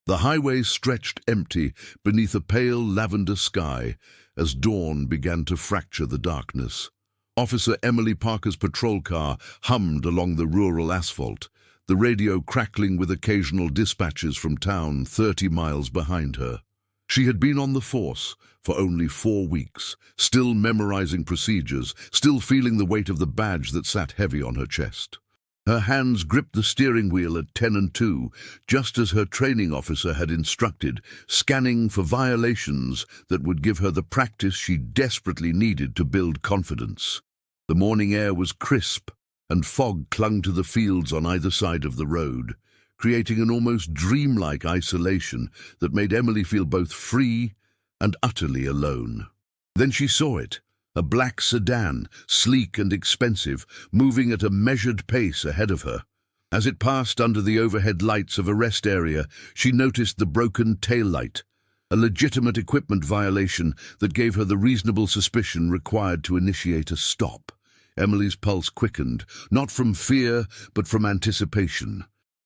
The highway stretched empty beneath a pale lavender sky as dawn began to fracture the darkness. Officer Emily Parker's patrol car hummed along the rural asphalt, the radio crackling with occasional dispatches from town 30 miles behind her. She had been on the force for only 4 weeks, still memorizing procedures, still feeling the weight of the badge that sat heavy on her chest. Her hands gripped the steering wheel at 10 and 2, just as her training officer had instructed, scanning for violations that would give her the practice she desperately needed to build confidence. The morning air was crisp, and fog clung to the fields on either side of the road, creating an almost dreamlike isolation that made Emily feel both free and utterly alone. Then she saw it, a black sedan, sleek and expensive, moving at a measured pace ahead of her. As it passed under the overhead lights of a rest area, she noticed the broken taillight, a legitimate equipment violation that gave her the reasonable suspicion required to initiate a stop. Emily's pulse quickened, not from fear, but from anticipation.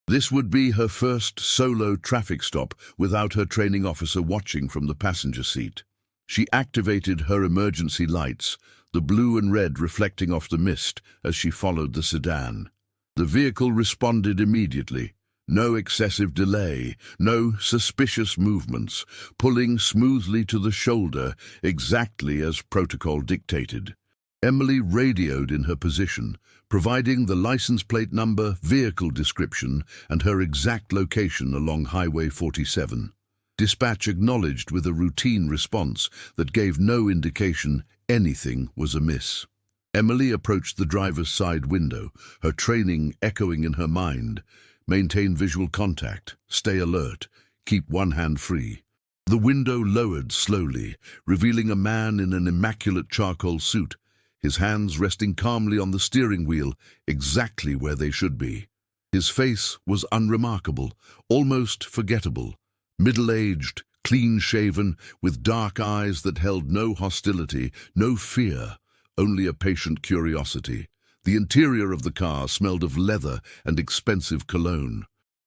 This would be her first solo traffic stop without her training officer watching from the passenger seat. She activated her emergency lights, the blue and red reflecting off the mist as she followed the sedan. The vehicle responded immediately. No excessive delay, no suspicious movements, pulling smoothly to the shoulder, exactly as protocol dictated. Emily radioed in her position, providing the license plate number, vehicle description, and her exact location along Highway 47. Dispatch acknowledged with a routine response that gave no indication anything was amiss. Emily approached the driver's side window, her training echoing in her mind. Maintain visual contact, stay alert, keep one hand free. The window lowered slowly, revealing a man in an immaculate charcoal suit, his hands resting calmly on the steering wheel, exactly where they should be. His face was unremarkable, almost forgettable. Middle-aged, clean-shaven, with dark eyes that held no hostility, no fear, only a patient curiosity. The interior of the car smelled of leather and expensive cologne.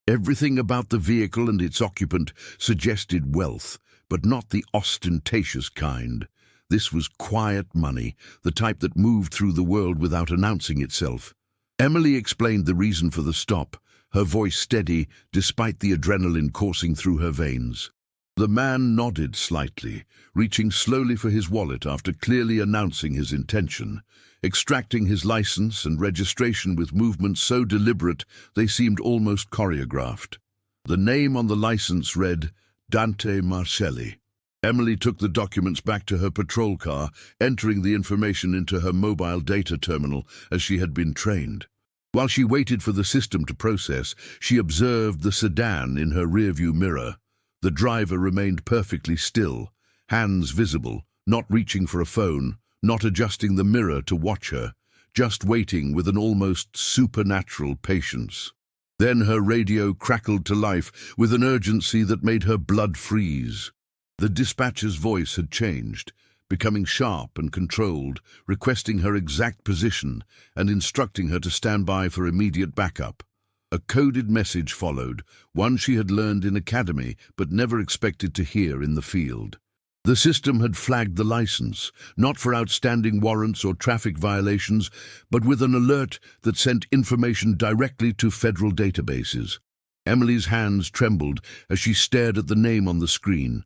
Everything about the vehicle and its occupant suggested wealth, but not the ostentatious kind. This was quiet money, the type that moved through the world without announcing itself. Emily explained the reason for the stop, her voice steady despite the adrenaline coursing through her veins. The man nodded slightly, reaching slowly for his wallet after clearly announcing his intention, extracting his license and registration with movements so deliberate they seemed almost choreographed. The name on the license read Dante Marcelli. Emily took the documents back to her patrol car, entering the information into her mobile data terminal as she had been trained. While she waited for the system to process, she observed the sedan in her rearview mirror. The driver remained perfectly still, hands visible, not reaching for a phone, not adjusting the mirror to watch her, just waiting with an almost supernatural patience. Then her radio crackled to life with an urgency that made her blood freeze. The dispatcher's voice had changed, becoming sharp and controlled, requesting her exact position and instructing her to stand by for immediate backup. A coded message followed, one she had learned in academy but never expected to hear in the field. The system had flagged the license, not for outstanding warrants or traffic violations, but with an alert that sent information directly to federal databases. Emily's hands trembled as she stared at the name on the screen.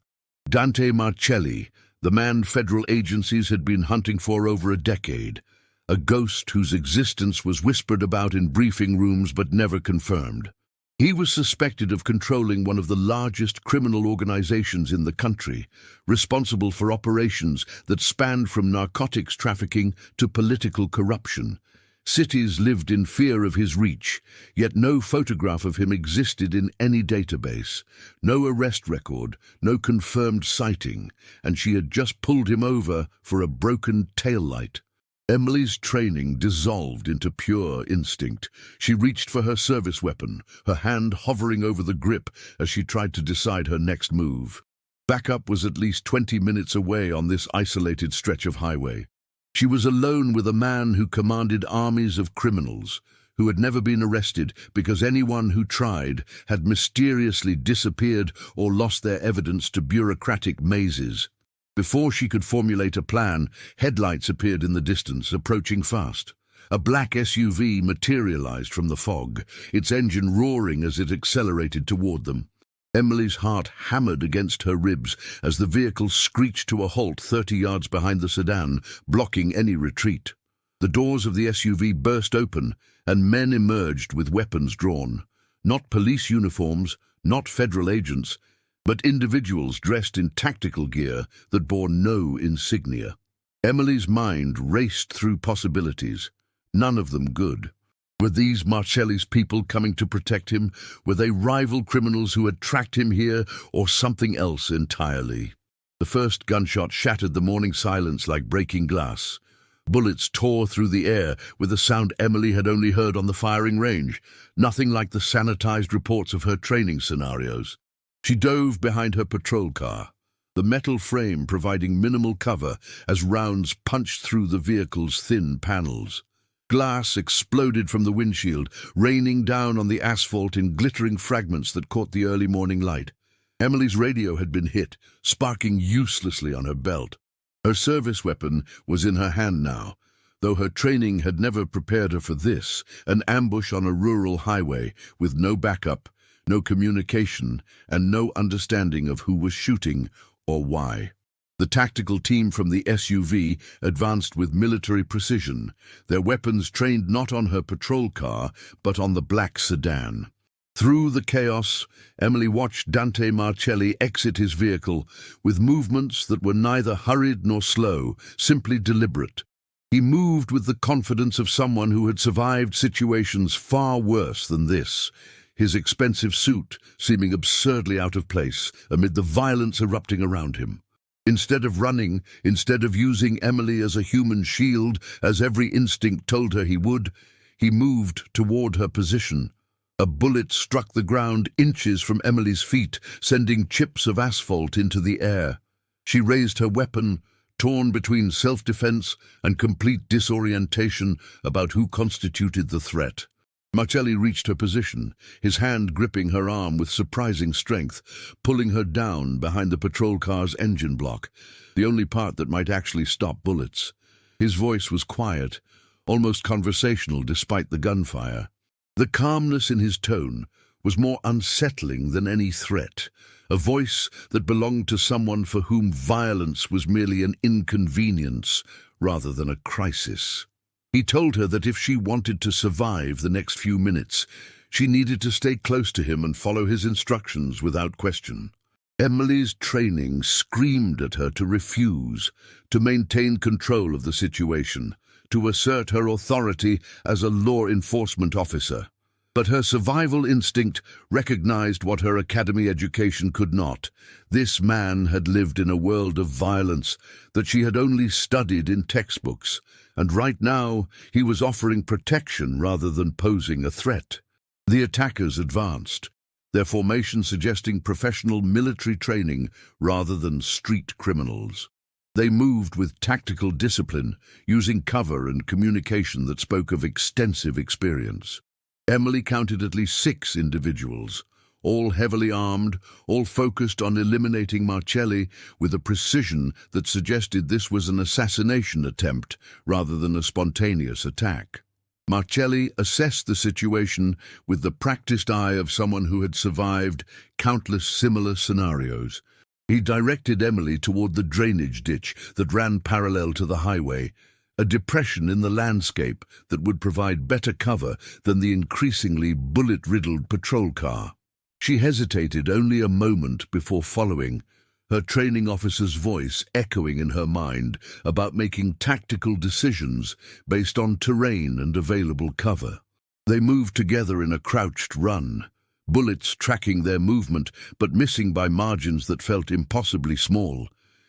Dante Marcelli, the man federal agencies had been hunting for over a decade, a ghost whose existence was whispered about in briefing rooms but never confirmed. He was suspected of controlling one of the largest criminal organizations in the country, responsible for operations that spanned from narcotics trafficking to political corruption. Cities lived in fear of his reach, yet no photograph of him existed in any database, no arrest record, no confirmed sighting, and she had just pulled him over for a broken taillight. Emily's training dissolved into pure instinct. She reached for her service weapon, her hand hovering over the grip as she tried to decide her next move. Backup was at least 20 minutes away on this isolated stretch of highway. She was alone with a man who commanded armies of criminals, who had never been arrested because anyone who tried had mysteriously disappeared or lost their evidence to bureaucratic mazes. Before she could formulate a plan, headlights appeared in the distance, approaching fast. A black SUV materialized from the fog, its engine roaring as it accelerated toward them. Emily's heart hammered against her ribs as the vehicle screeched to a halt 30 yards behind the sedan, blocking any retreat. The doors of the SUV burst open, and men emerged with weapons drawn. Not police uniforms, not federal agents, but individuals dressed in tactical gear that bore no insignia. Emily's mind raced through possibilities, none of them good. Were these Marcelli's people coming to protect him? Were they rival criminals who had tracked him here, or something else entirely? The first gunshot shattered the morning silence like breaking glass. Bullets tore through the air with a sound Emily had only heard on the firing range, nothing like the sanitized reports of her training scenarios. She dove behind her patrol car, the metal frame providing minimal cover as rounds punched through the vehicle's thin panels. Glass exploded from the windshield, raining down on the asphalt in glittering fragments that caught the early morning light. Emily's radio had been hit, sparking uselessly on her belt. Her service weapon was in her hand now, though her training had never prepared her for this, an ambush on a rural highway with no backup, no communication, and no understanding of who was shooting or why. The tactical team from the SUV advanced with military precision, their weapons trained not on her patrol car, but on the black sedan. Through the chaos, Emily watched Dante Marcelli exit his vehicle with movements that were neither hurried nor slow, simply deliberate. He moved with the confidence of someone who had survived situations far worse than this, his expensive suit seeming absurdly out of place amid the violence erupting around him. Instead of running, instead of using Emily as a human shield, as every instinct told her he would, he moved toward her position. A bullet struck the ground inches from Emily's feet, sending chips of asphalt into the air. She raised her weapon, torn between self-defense and complete disorientation about who constituted the threat. Marcelli reached her position, his hand gripping her arm with surprising strength, pulling her down behind the patrol car's engine block, the only part that might actually stop bullets. His voice was quiet, almost conversational despite the gunfire. The calmness in his tone was more unsettling than any threat, a voice that belonged to someone for whom violence was merely an inconvenience rather than a crisis. He told her that if she wanted to survive the next few minutes, she needed to stay close to him and follow his instructions without question. Emily's training screamed at her to refuse, to maintain control of the situation, to assert her authority as a law enforcement officer. But her survival instinct recognized what her academy education could not. This man had lived in a world of violence that she had only studied in textbooks, and right now he was offering protection rather than posing a threat. The attackers advanced, their formation suggesting professional military training rather than street criminals. They moved with tactical discipline, using cover and communication that spoke of extensive experience. Emily counted at least 6 individuals, all heavily armed, all focused on eliminating Marcelli with a precision that suggested this was an assassination attempt rather than a spontaneous attack. Marcelli assessed the situation with the practiced eye of someone who had survived countless similar scenarios. He directed Emily toward the drainage ditch that ran parallel to the highway, a depression in the landscape that would provide better cover than the increasingly bullet-riddled patrol car. She hesitated only a moment before following, her training officer's voice echoing in her mind about making tactical decisions based on terrain and available cover. They moved together in a crouched run, bullets tracking their movement but missing by margins that felt impossibly small.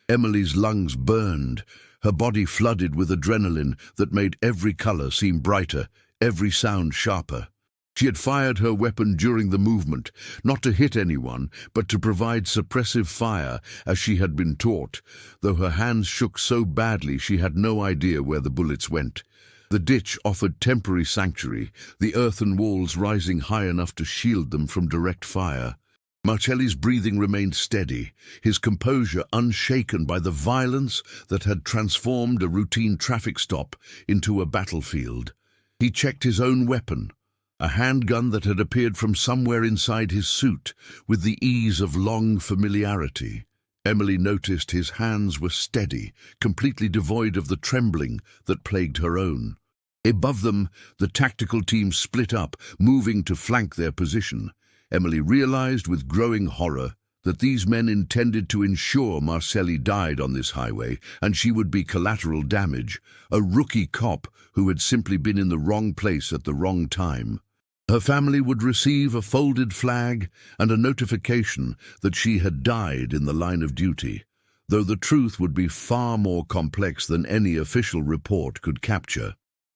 Emily's lungs burned, her body flooded with adrenaline that made every color seem brighter, every sound sharper. She had fired her weapon during the movement, not to hit anyone, but to provide suppressive fire, as she had been taught, though her hands shook so badly she had no idea where the bullets went. The ditch offered temporary sanctuary, the earthen walls rising high enough to shield them from direct fire. Marcelli's breathing remained steady, his composure unshaken by the violence that had transformed a routine traffic stop into a battlefield. He checked his own weapon, a handgun that had appeared from somewhere inside his suit, with the ease of long familiarity. Emily noticed his hands were steady, completely devoid of the trembling that plagued her own. Above them, the tactical team split up, moving to flank their position. Emily realized with growing horror that these men intended to ensure Marcelli died on this highway, and she would be collateral damage, a rookie cop who had simply been in the wrong place at the wrong time. Her family would receive a folded flag and a notification that she had died in the line of duty, though the truth would be far more complex than any official report could capture.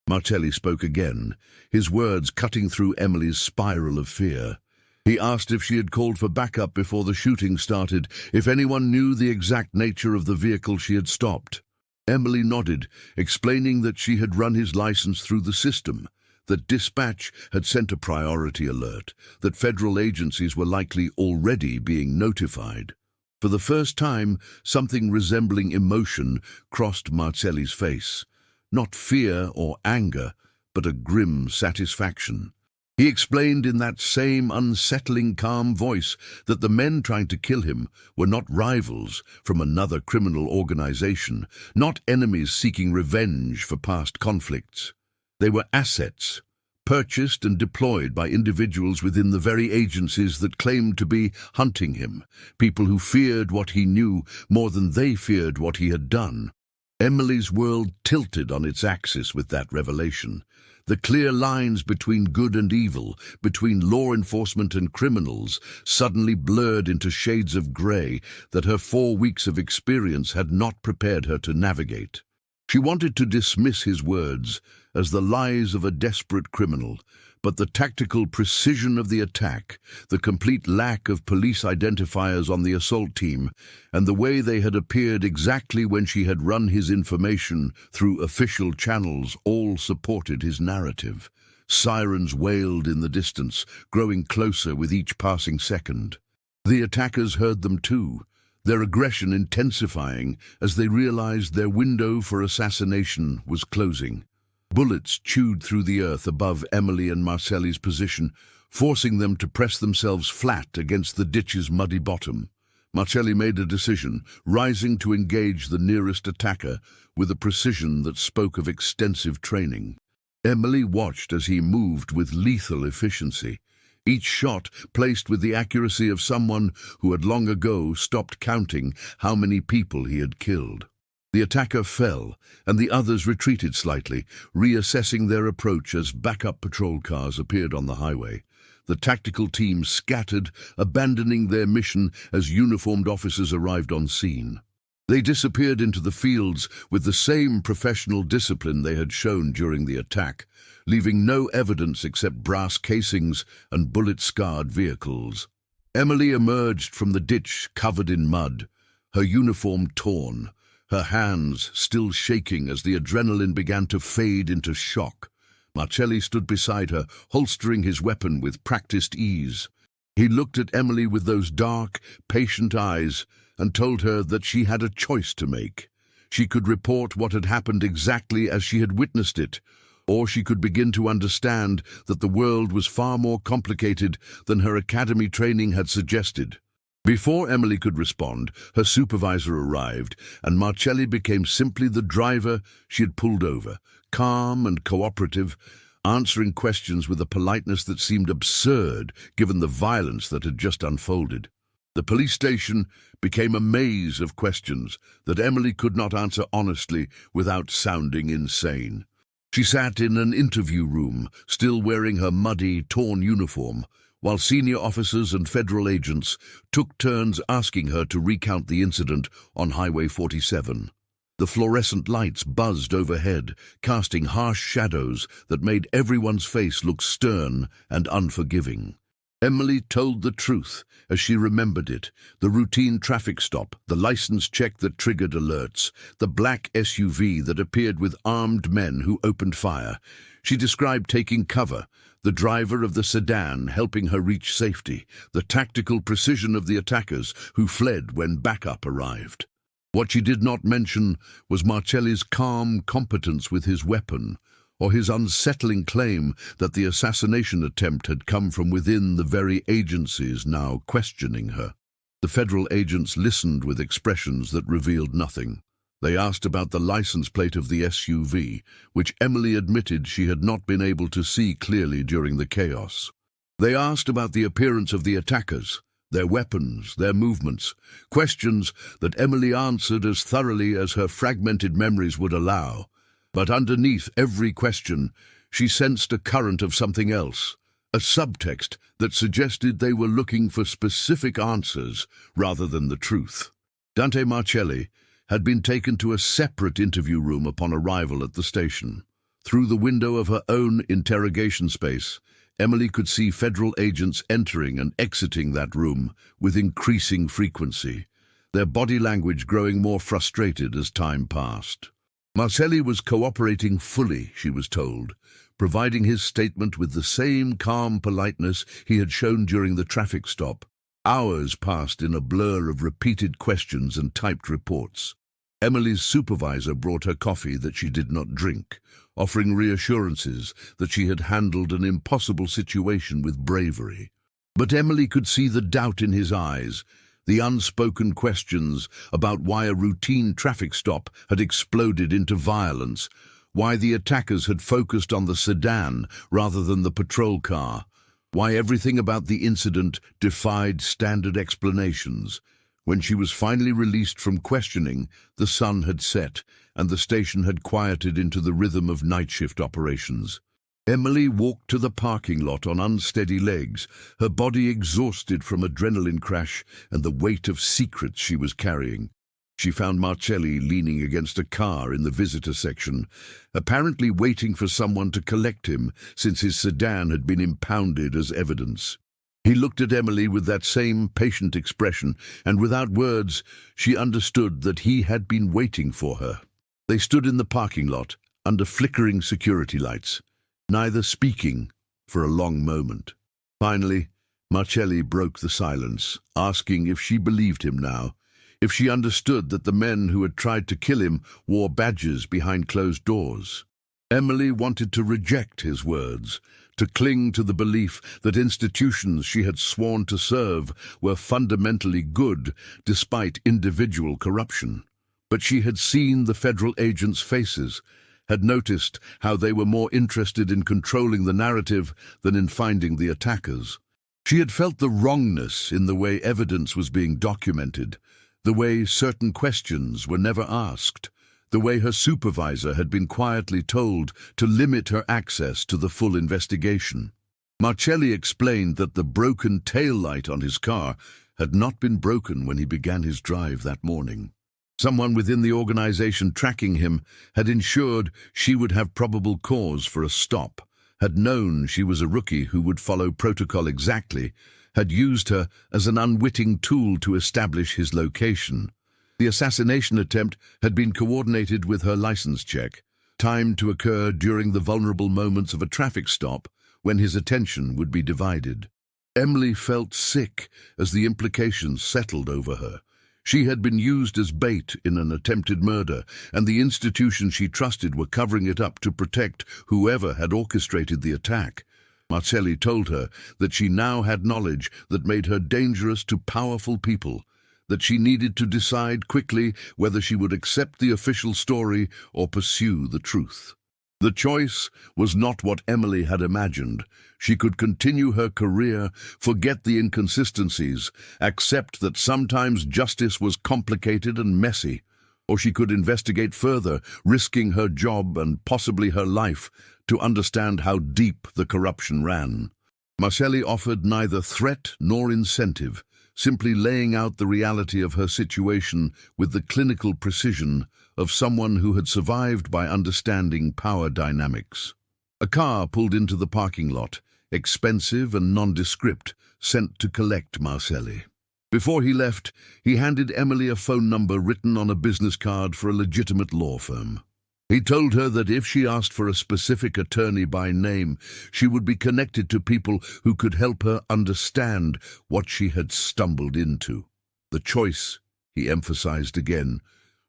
Marcelli spoke again, his words cutting through Emily's spiral of fear. He asked if she had called for backup before the shooting started, if anyone knew the exact nature of the vehicle she had stopped. Emily nodded, explaining that she had run his license through the system, that dispatch had sent a priority alert, that federal agencies were likely already being notified. For the first time, something resembling emotion crossed Marcelli's face. Not fear or anger, but a grim satisfaction. He explained in that same unsettling, calm voice that the men trying to kill him were not rivals from another criminal organization, not enemies seeking revenge for past conflicts. They were assets, purchased and deployed by individuals within the very agencies that claimed to be hunting him, people who feared what he knew more than they feared what he had done. Emily's world tilted on its axis with that revelation. The clear lines between good and evil, between law enforcement and criminals, suddenly blurred into shades of grey that her 4 weeks of experience had not prepared her to navigate. She wanted to dismiss his words as the lies of a desperate criminal, but the tactical precision of the attack, the complete lack of police identifiers on the assault team, and the way they had appeared exactly when she had run his information through official channels all supported his narrative. Sirens wailed in the distance, growing closer with each passing second. The attackers heard them too, their aggression intensifying as they realized their window for assassination was closing. Bullets chewed through the earth above Emily and Marcelli's position, forcing them to press themselves flat against the ditch's muddy bottom. Marcelli made a decision, rising to engage the nearest attacker with a precision that spoke of extensive training. Emily watched as he moved with lethal efficiency, each shot placed with the accuracy of someone who had long ago stopped counting how many people he had killed. The attacker fell, and the others retreated slightly, reassessing their approach as backup patrol cars appeared on the highway. The tactical team scattered, abandoning their mission as uniformed officers arrived on scene. They disappeared into the fields with the same professional discipline they had shown during the attack, leaving no evidence except brass casings and bullet-scarred vehicles. Emily emerged from the ditch covered in mud, her uniform torn, her hands still shaking as the adrenaline began to fade into shock. Marcelli stood beside her, holstering his weapon with practiced ease. He looked at Emily with those dark, patient eyes and told her that she had a choice to make. She could report what had happened exactly as she had witnessed it, or she could begin to understand that the world was far more complicated than her academy training had suggested. Before Emily could respond, her supervisor arrived, and Marcelli became simply the driver she had pulled over, calm and cooperative, answering questions with a politeness that seemed absurd given the violence that had just unfolded. The police station became a maze of questions that Emily could not answer honestly without sounding insane. She sat in an interview room, still wearing her muddy, torn uniform, while senior officers and federal agents took turns asking her to recount the incident on Highway 47. The fluorescent lights buzzed overhead, casting harsh shadows that made everyone's face look stern and unforgiving. Emily told the truth as she remembered it: the routine traffic stop, the license check that triggered alerts, the black SUV that appeared with armed men who opened fire. She described taking cover, the driver of the sedan helping her reach safety, the tactical precision of the attackers who fled when backup arrived. What she did not mention was Marcelli's calm competence with his weapon, or his unsettling claim that the assassination attempt had come from within the very agencies now questioning her. The federal agents listened with expressions that revealed nothing. They asked about the license plate of the SUV, which Emily admitted she had not been able to see clearly during the chaos. They asked about the appearance of the attackers, their weapons, their movements, questions that Emily answered as thoroughly as her fragmented memories would allow. But underneath every question, she sensed a current of something else, a subtext that suggested they were looking for specific answers rather than the truth. Dante Marcelli had been taken to a separate interview room upon arrival at the station. Through the window of her own interrogation space, Emily could see federal agents entering and exiting that room with increasing frequency, their body language growing more frustrated as time passed. Marcelli was cooperating fully, she was told, providing his statement with the same calm politeness he had shown during the traffic stop. Hours passed in a blur of repeated questions and typed reports. Emily's supervisor brought her coffee that she did not drink, offering reassurances that she had handled an impossible situation with bravery. But Emily could see the doubt in his eyes, the unspoken questions about why a routine traffic stop had exploded into violence, why the attackers had focused on the sedan rather than the patrol car, why everything about the incident defied standard explanations. When she was finally released from questioning, the sun had set and the station had quieted into the rhythm of night shift operations. Emily walked to the parking lot on unsteady legs, her body exhausted from adrenaline crash and the weight of secrets she was carrying. She found Marcelli leaning against a car in the visitor section, apparently waiting for someone to collect him since his sedan had been impounded as evidence. He looked at Emily with that same patient expression, and without words, she understood that he had been waiting for her. They stood in the parking lot, under flickering security lights, neither speaking for a long moment. Finally, Marcelli broke the silence, asking if she believed him now, if she understood that the men who had tried to kill him wore badges behind closed doors. Emily wanted to reject his words, to cling to the belief that institutions she had sworn to serve were fundamentally good despite individual corruption. But she had seen the federal agents' faces, had noticed how they were more interested in controlling the narrative than in finding the attackers. She had felt the wrongness in the way evidence was being documented, the way certain questions were never asked, the way her supervisor had been quietly told to limit her access to the full investigation. Marcelli explained that the broken tail light on his car had not been broken when he began his drive that morning. Someone within the organization tracking him had ensured she would have probable cause for a stop, had known she was a rookie who would follow protocol exactly, had used her as an unwitting tool to establish his location. The assassination attempt had been coordinated with her license check, timed to occur during the vulnerable moments of a traffic stop when his attention would be divided. Emily felt sick as the implications settled over her. She had been used as bait in an attempted murder, and the institutions she trusted were covering it up to protect whoever had orchestrated the attack. Marcelli told her that she now had knowledge that made her dangerous to powerful people, that she needed to decide quickly whether she would accept the official story or pursue the truth. The choice was not what Emily had imagined. She could continue her career, forget the inconsistencies, accept that sometimes justice was complicated and messy, or she could investigate further, risking her job and possibly her life to understand how deep the corruption ran. Marcelli offered neither threat nor incentive, simply laying out the reality of her situation with the clinical precision of someone who had survived by understanding power dynamics. A car pulled into the parking lot, expensive and nondescript, sent to collect Marcelli. Before he left, he handed Emily a phone number written on a business card for a legitimate law firm. He told her that if she asked for a specific attorney by name, she would be connected to people who could help her understand what she had stumbled into. The choice, he emphasized again,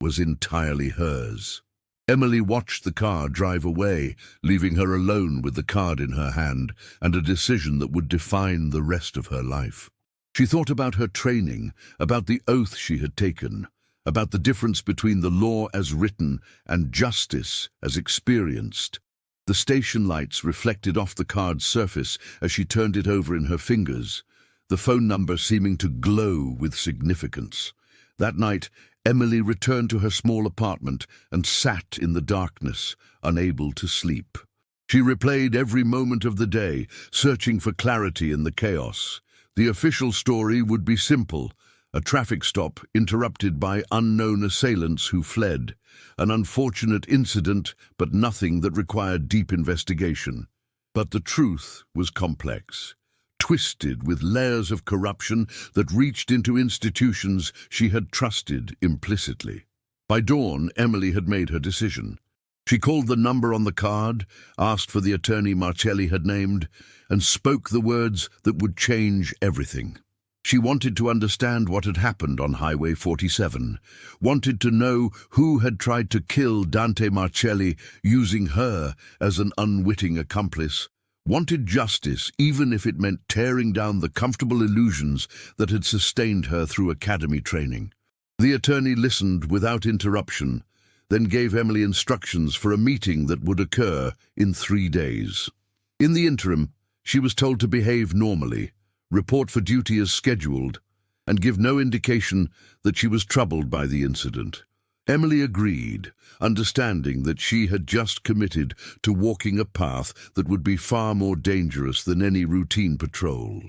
was entirely hers. Emily watched the car drive away, leaving her alone with the card in her hand and a decision that would define the rest of her life. She thought about her training, about the oath she had taken, about the difference between the law as written and justice as experienced. The station lights reflected off the card's surface as she turned it over in her fingers, the phone number seeming to glow with significance. That night, Emily returned to her small apartment and sat in the darkness, unable to sleep. She replayed every moment of the day, searching for clarity in the chaos. The official story would be simple: a traffic stop interrupted by unknown assailants who fled, an unfortunate incident, but nothing that required deep investigation. But the truth was complex, twisted with layers of corruption that reached into institutions she had trusted implicitly. By dawn, Emily had made her decision. She called the number on the card, asked for the attorney Marcelli had named, and spoke the words that would change everything. She wanted to understand what had happened on Highway 47, wanted to know who had tried to kill Dante Marcelli using her as an unwitting accomplice, wanted justice even if it meant tearing down the comfortable illusions that had sustained her through academy training. The attorney listened without interruption, then gave Emily instructions for a meeting that would occur in 3 days. In the interim, she was told to behave normally, report for duty as scheduled, and give no indication that she was troubled by the incident. Emily agreed, understanding that she had just committed to walking a path that would be far more dangerous than any routine patrol.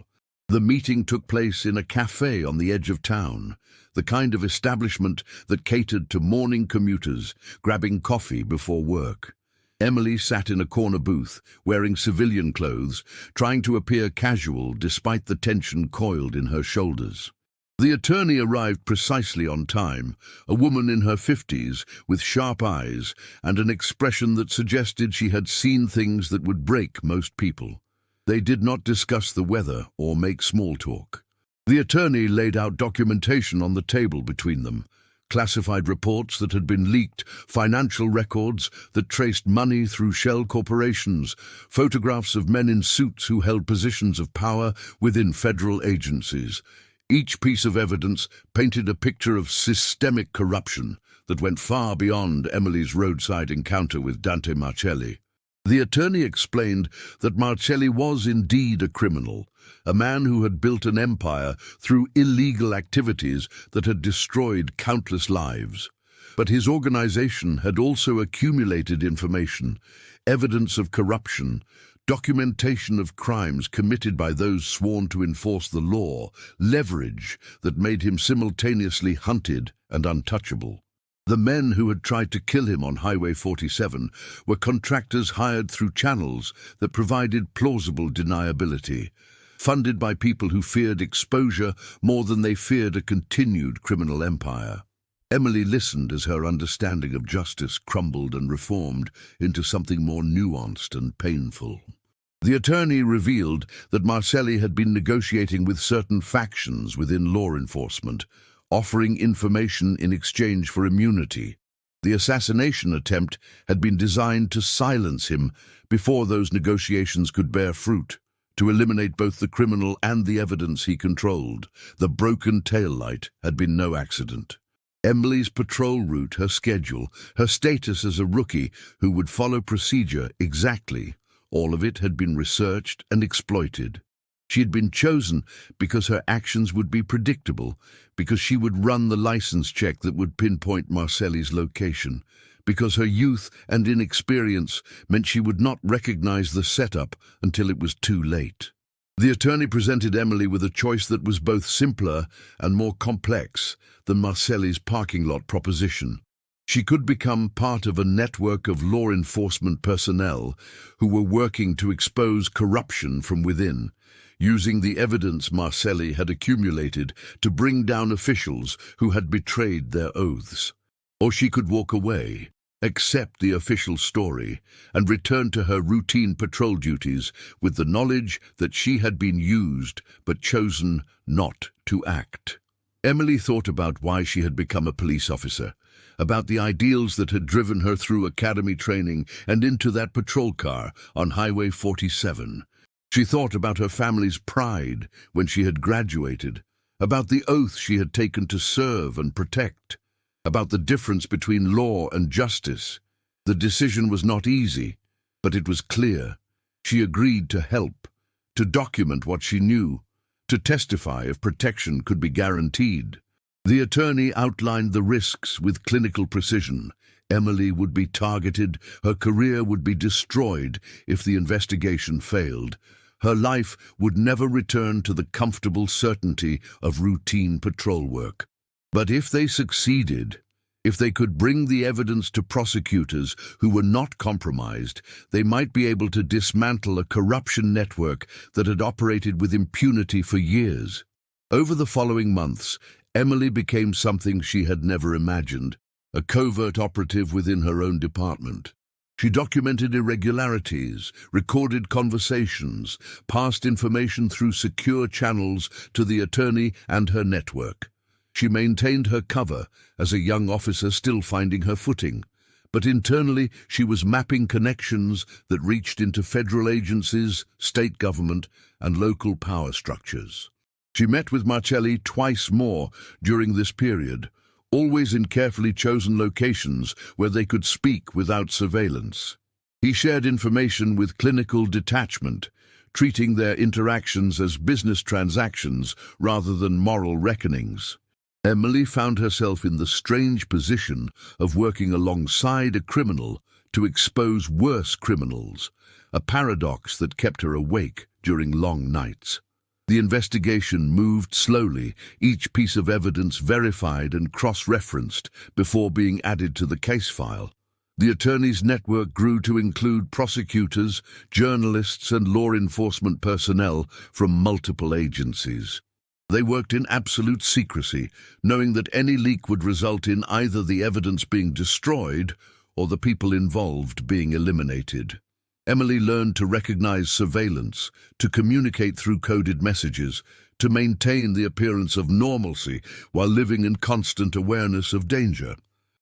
The meeting took place in a cafe on the edge of town, the kind of establishment that catered to morning commuters, grabbing coffee before work. Emily sat in a corner booth, wearing civilian clothes, trying to appear casual despite the tension coiled in her shoulders. The attorney arrived precisely on time, a woman in her 50s with sharp eyes and an expression that suggested she had seen things that would break most people. They did not discuss the weather or make small talk. The attorney laid out documentation on the table between them, classified reports that had been leaked, financial records that traced money through shell corporations, photographs of men in suits who held positions of power within federal agencies. Each piece of evidence painted a picture of systemic corruption that went far beyond Emily's roadside encounter with Dante Marcelli. The attorney explained that Marcelli was indeed a criminal, a man who had built an empire through illegal activities that had destroyed countless lives. But his organization had also accumulated information, evidence of corruption, documentation of crimes committed by those sworn to enforce the law, leverage that made him simultaneously hunted and untouchable. The men who had tried to kill him on Highway 47 were contractors hired through channels that provided plausible deniability, funded by people who feared exposure more than they feared a continued criminal empire. Emily listened as her understanding of justice crumbled and reformed into something more nuanced and painful. The attorney revealed that Marcelli had been negotiating with certain factions within law enforcement, offering information in exchange for immunity. The assassination attempt had been designed to silence him before those negotiations could bear fruit, to eliminate both the criminal and the evidence he controlled. The broken taillight had been no accident. Emily's patrol route, her schedule, her status as a rookie who would follow procedure exactly, all of it had been researched and exploited. She had been chosen because her actions would be predictable, because she would run the license check that would pinpoint Marcelli's location, because her youth and inexperience meant she would not recognize the setup until it was too late. The attorney presented Emily with a choice that was both simpler and more complex than Marcelli's parking lot proposition. She could become part of a network of law enforcement personnel who were working to expose corruption from within, using the evidence Marcelli had accumulated to bring down officials who had betrayed their oaths. Or she could walk away, accept the official story, and return to her routine patrol duties with the knowledge that she had been used but chosen not to act. Emily thought about why she had become a police officer, about the ideals that had driven her through academy training and into that patrol car on Highway 47. She thought about her family's pride when she had graduated, about the oath she had taken to serve and protect, about the difference between law and justice. The decision was not easy, but it was clear. She agreed to help, to document what she knew, to testify if protection could be guaranteed. The attorney outlined the risks with clinical precision. Emily would be targeted, her career would be destroyed if the investigation failed. Her life would never return to the comfortable certainty of routine patrol work. But if they succeeded, if they could bring the evidence to prosecutors who were not compromised, they might be able to dismantle a corruption network that had operated with impunity for years. Over the following months, Emily became something she had never imagined, a covert operative within her own department. She documented irregularities, recorded conversations, passed information through secure channels to the attorney and her network. She maintained her cover as a young officer still finding her footing, but internally she was mapping connections that reached into federal agencies, state government, and local power structures. She met with Marcelli twice more during this period, always in carefully chosen locations where they could speak without surveillance. He shared information with clinical detachment, treating their interactions as business transactions rather than moral reckonings. Emily found herself in the strange position of working alongside a criminal to expose worse criminals, a paradox that kept her awake during long nights. The investigation moved slowly, each piece of evidence verified and cross-referenced before being added to the case file. The attorney's network grew to include prosecutors, journalists, and law enforcement personnel from multiple agencies. They worked in absolute secrecy, knowing that any leak would result in either the evidence being destroyed or the people involved being eliminated. Emily learned to recognize surveillance, to communicate through coded messages, to maintain the appearance of normalcy while living in constant awareness of danger.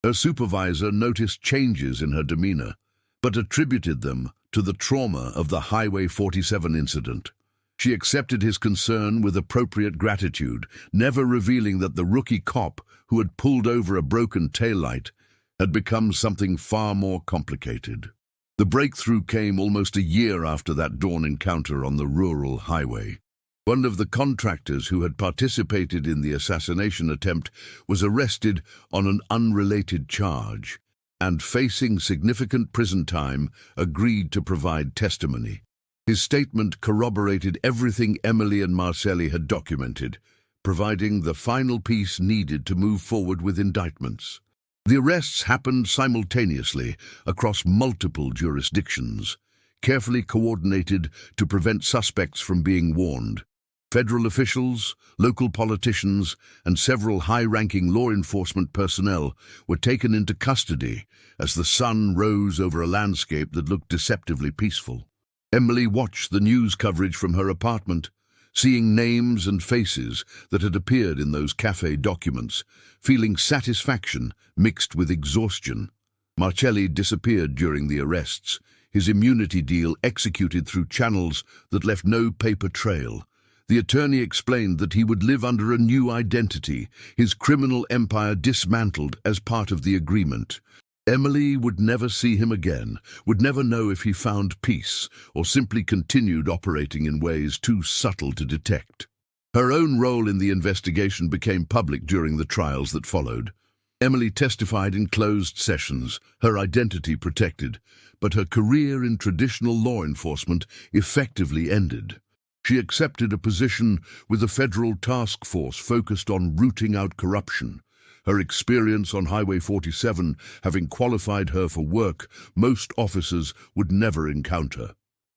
Her supervisor noticed changes in her demeanor, but attributed them to the trauma of the Highway 47 incident. She accepted his concern with appropriate gratitude, never revealing that the rookie cop who had pulled over a broken taillight had become something far more complicated. The breakthrough came almost a year after that dawn encounter on the rural highway. One of the contractors who had participated in the assassination attempt was arrested on an unrelated charge and, facing significant prison time, agreed to provide testimony. His statement corroborated everything Emily and Marcelli had documented, providing the final piece needed to move forward with indictments. The arrests happened simultaneously across multiple jurisdictions, carefully coordinated to prevent suspects from being warned. Federal officials, local politicians, and several high-ranking law enforcement personnel were taken into custody as the sun rose over a landscape that looked deceptively peaceful. Emily watched the news coverage from her apartment, seeing names and faces that had appeared in those cafe documents, feeling satisfaction mixed with exhaustion. Marcelli disappeared during the arrests, his immunity deal executed through channels that left no paper trail. The attorney explained that he would live under a new identity, his criminal empire dismantled as part of the agreement. Emily would never see him again, would never know if he found peace or simply continued operating in ways too subtle to detect. Her own role in the investigation became public during the trials that followed. Emily testified in closed sessions, her identity protected, but her career in traditional law enforcement effectively ended. She accepted a position with a federal task force focused on rooting out corruption. her experience on Highway 47 having qualified her for work most officers would never encounter.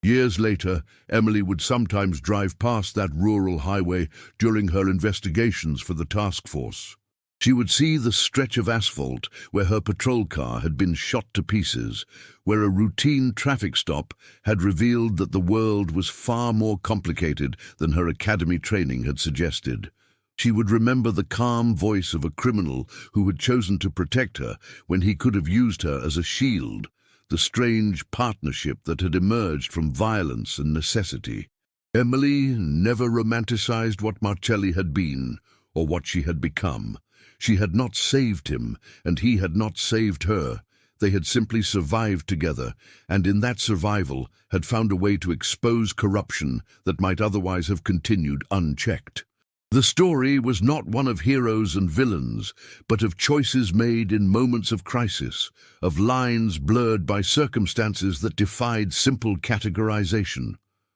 Years later, Emily would sometimes drive past that rural highway during her investigations for the task force. She would see the stretch of asphalt where her patrol car had been shot to pieces, where a routine traffic stop had revealed that the world was far more complicated than her academy training had suggested. She would remember the calm voice of a criminal who had chosen to protect her when he could have used her as a shield, the strange partnership that had emerged from violence and necessity. Emily never romanticized what Marcelli had been or what she had become. She had not saved him, and he had not saved her. They had simply survived together, and in that survival had found a way to expose corruption that might otherwise have continued unchecked. The story was not one of heroes and villains, but of choices made in moments of crisis, of lines blurred by circumstances that defied simple categorization.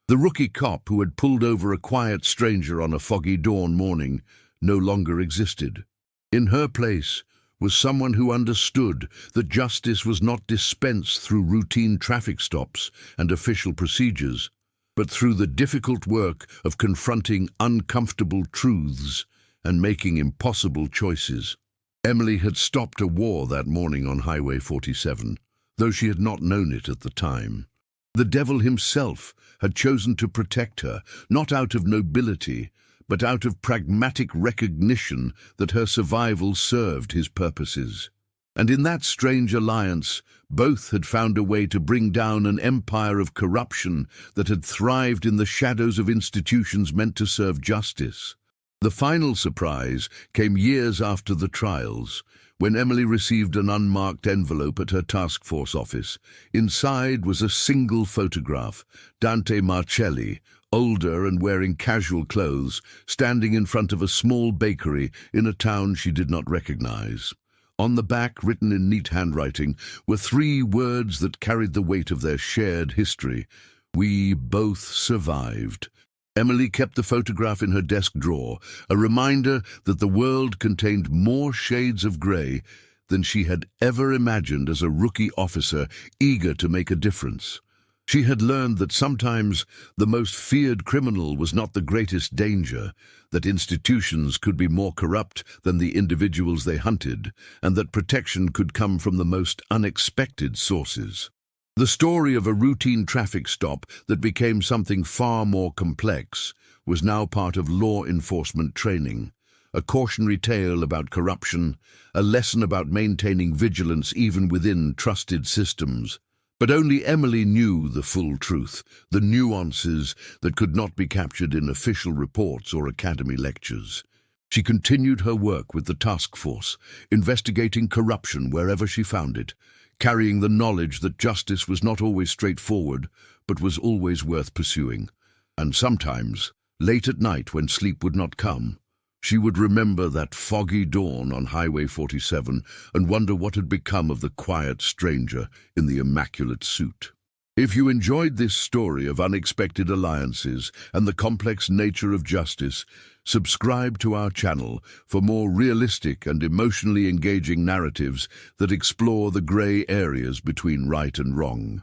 The rookie cop who had pulled over a quiet stranger on a foggy dawn morning no longer existed. In her place was someone who understood that justice was not dispensed through routine traffic stops and official procedures, but through the difficult work of confronting uncomfortable truths and making impossible choices. Emily had stopped a war that morning on Highway 47, though she had not known it at the time. The devil himself had chosen to protect her, not out of nobility, but out of pragmatic recognition that her survival served his purposes. And in that strange alliance, both had found a way to bring down an empire of corruption that had thrived in the shadows of institutions meant to serve justice. The final surprise came years after the trials, when Emily received an unmarked envelope at her task force office. Inside was a single photograph: Dante Marcelli, older and wearing casual clothes, standing in front of a small bakery in a town she did not recognize. On the back, written in neat handwriting, were 3 words that carried the weight of their shared history: "We both survived." Emily kept the photograph in her desk drawer, a reminder that the world contained more shades of grey than she had ever imagined as a rookie officer eager to make a difference. She had learned that sometimes the most feared criminal was not the greatest danger, that institutions could be more corrupt than the individuals they hunted, and that protection could come from the most unexpected sources. The story of a routine traffic stop that became something far more complex was now part of law enforcement training, a cautionary tale about corruption, a lesson about maintaining vigilance even within trusted systems. But only Emily knew the full truth, the nuances that could not be captured in official reports or academy lectures. She continued her work with the task force, investigating corruption wherever she found it, carrying the knowledge that justice was not always straightforward, but was always worth pursuing. And sometimes, late at night when sleep would not come, she would remember that foggy dawn on Highway 47 and wonder what had become of the quiet stranger in the immaculate suit. If you enjoyed this story of unexpected alliances and the complex nature of justice, subscribe to our channel for more realistic and emotionally engaging narratives that explore the grey areas between right and wrong.